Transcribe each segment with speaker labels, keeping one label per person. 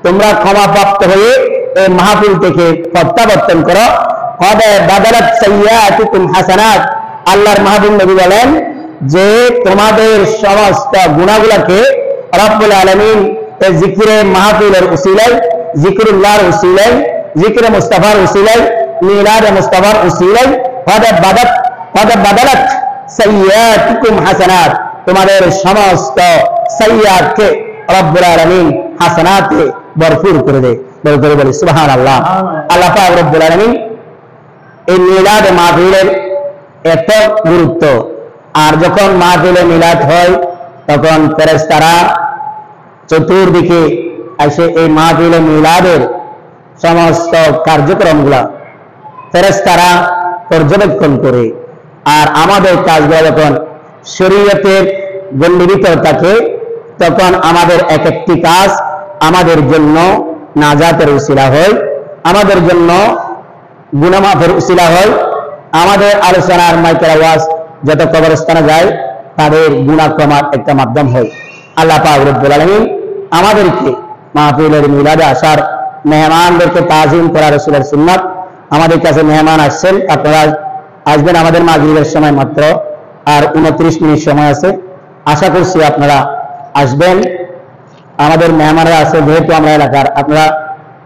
Speaker 1: তোমরা ক্ষমাপ্রাপ্ত হয়ে এই মাহফিল থেকে প্রত্যাবর্তন করো। কদ বাদালাত সাইয়্যাতুকুম হাসানাত, আল্লাহর মাহবুব নবী বলেন যে তোমাদের সমস্ত গুনাহগুলোকে রব্বুল আলামিন এই জিকিরে মাহফিলের উসিলায়, জিকিরুল্লাহর উসিলায়, জিকিরে মুস্তাফার উসিলায়, মিলাদে মুস্তাফার উসিলায় কদ বাদালাত সাইয়্যাতুকুম হাসানাত, তোমাদের সমস্ত সাইয়্যাতকে রব্বুল আলামিন হাসানাতে ভরপুর করে দেয়। বলি সুবহানাল্লাহ। আল্লাহ পাক রব্বুল আলামিন এই মিলাদ মাহফিলের এত গুরুত্ব, আর যখন মাহফিলে মিলাদ হয় তখন ফেরেশতারা চতুর্দিকে এসে এই মাহফিলে মিলাদের সমস্ত কার্যক্রমগুলা ফেরেশতারা পর্যবেক্ষণ করে। আর আমাদের কাজগুলো যখন শরীয়তের গণ্ডির ভিতর থাকে তখন আমাদের এক একটি কাজ আমাদের জন্য নাজাতের উসিলা হয়, আমাদের জন্য গুনাহ মাফের উসিলা হয়। আমাদের আলোচনার মাইকের আওয়াজ যত কবরস্থানে যায় তাদের গুনাহ ক্ষমার একটা মাধ্যম হয়। আল্লাহ পাক রব্বুল আলামিন আমাদেরকে মাহফিলের মিলাদে আসার মেহমানদেরকে তাজিম করা রাসূলের সুন্নাত। আমাদের কাছে মেহমান আসছেন, আপনারা আসবেন আমাদের মাগরিবের সময় মাত্র আর 29 মিনিট সময় আছে। আশা করছি আপনারা আসবেন। আমাদের মেহমানরা আছে, যেহেতু আমরা এলাকার, আপনারা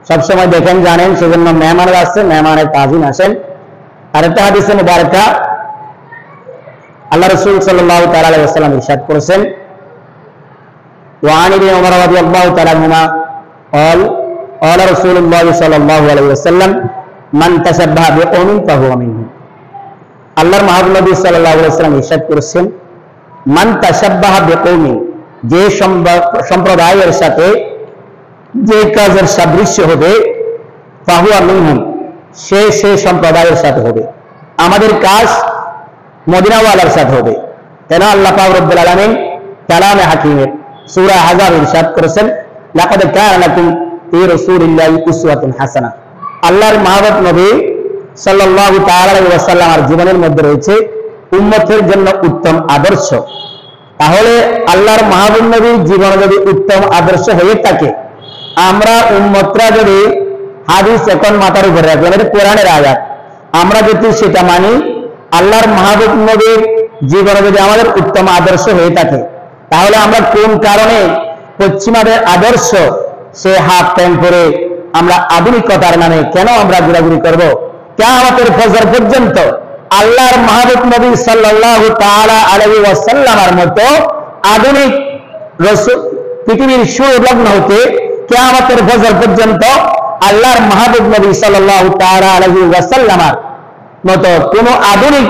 Speaker 1: সবসময় দেখেন জানেন, সেজন্য মেহমানরা আসছেন, মেহমানের তাজিম আসেন। আর একটা হাদিসে মুবারকা আল্লাহ রাসূল সাল্লাল্লাহু তাআলা আলাইহি ওয়াসাল্লাম ইরশাদ করেছেন, ওয়ান ইবনে উমর রাদিয়াল্লাহু তাআলা আনহুমা قال قال رسول الله صلى الله عليه وسلم من تشبه بقوم فهو منهم। আল্লাহর মাহবুব নবী সাল্লাল্লাহু আলাইহি ওয়াসাল্লাম ইরশাদ করেছেন, মান তাশাব্বাহা বিকওমিন, যে সম্প্রদায়ের সাথে যে কাজের সাদৃশ্য হবে, ফাহুয়া মিনহুম, সে সম্প্রদায়ের সাথে হবে। আমাদের কাজ মদিনাওয়ালার সাথে হবে। কেন আল্লাহ পাক রব্বুল আলামিন কালামে হাকিমের সূরা আহজাব ইরশাদ করেছেন, লাকাদ কানা লাকুম ফি রাসূলিল্লাহি উসওয়াতুন হাসানাহ। আল্লাহর মাহবুব নবী সাল্লাল্লাহু তাআলা আলাইহি ওয়াসাল্লামের জীবনের মধ্যে রয়েছে উম্মতের জন্য উত্তম আদর্শ। তাহলে আল্লাহর মাহবুব নবীর জীবনে যদি উত্তম আদর্শ হয়ে থাকে, আমরা উম্মতরা যদি হাদিস এখন মাথার উপরে রাখি, এটা কোরআনের আয়াত, আমরা যদি সেটা মানি, আল্লাহর মাহবুব নবীর জীবনে যদি আমাদের উত্তম আদর্শ হয়ে থাকে, তাহলে আমরা কোন কারণে পশ্চিমাদের আদর্শ সে হাফ প্যান্ট পরে আমরা আধুনিকতার নামে কেন আমরা ঘোরাঘুরি করব? কিয়ামতের ফজর পর্যন্ত আল্লাহর মাহবুব নবী সাল্লাল্লাহু তাআলা আলাইহি ওয়াসাল্লামের মতো আধুনিক রাসূল পৃথিবীর সুলগ্ন হতে কিয়ামতের ফজর পর্যন্ত আল্লাহর মাহবুব নবী সাল্লাল্লাহু তাআলা আলাইহি ওয়াসাল্লামের মতো কোন আধুনিক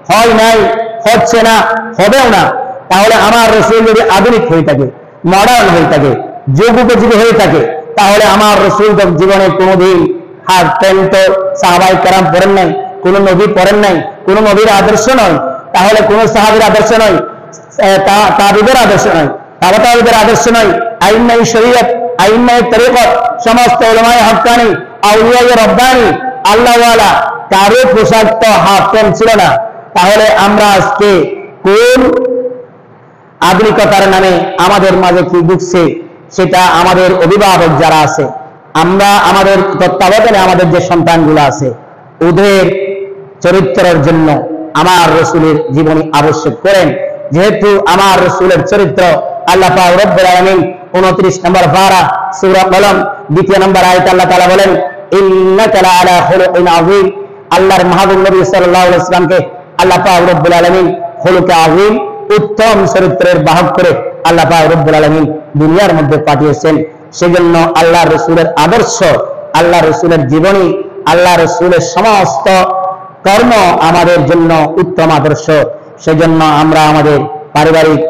Speaker 1: হয় নাই, হচ্ছে না, হবেও না। তাহলে আমার রাসূল যদি আধুনিক হয়ে থাকে, মডার্ন হয়ে থাকে, যুগোপযোগী হয়ে থাকে, তাহলে আমার রাসূল জীবনে কোনোদিন হাফ প্যান্ট সাহাবায়ে কেরাম পরেন নাই, কোন নবী পড়েন নাই, কোন নবীর আদর্শ নয়, তাহলে কোন সাহাবীর আদর্শ নয়, তাবিদের আদর্শ নয়, তাবিদের আদর্শ নয়, আইম্মায়ে শরীয়ত, আইম্মায়ে তরিকত, সমস্ত উলামায়ে হক্কানি, আউলিয়ায়ে রব্বানি, আল্লাহওয়ালা কারো পোশাক তো হাফ প্যান্ট ছিল না। তাহলে আমরা আজকে কোন আধুনিকতার নামে আমাদের মাঝে কি ঢুকছে, সেটা আমাদের অভিভাবক যারা আছে, আমরা আমাদের তত্ত্বাবধানে আমাদের যে সন্তানগুলো আছে, ওদের চরিত্রের জন্য আমার রাসূলের জীবনী আবশ্যক করেন। যেহেতু আমার রাসূলের চরিত্র আল্লাহ পাক রব্বুল আলামিন 29 নম্বর পারা সূরা কলম 2 নম্বর আয়াতে আল্লাহ তাআলা বলেন, ইন্নাকা লাআলা খুলুকিন আযীম। আল্লাহর মাহবুব নবী সাল্লাল্লাহু আলাইহি ওয়াসাল্লামকে আল্লাহ পাক রব্বুল আলামিন খুলুকে আযীম, উত্তম চরিত্রের বাহক করে আল্লাহ পাক রব্বুল আলামিন দুনিয়ার মধ্যে পাঠিয়েছেন। সেজন্য আল্লাহ রাসূলের আদর্শ, আল্লাহ রাসূলের জীবনী, আল্লাহ রাসূলের সমস্ত কর্ম আমাদের জন্য উত্তম আদর্শ। সেজন্য আমরা আমাদের পারিবারিক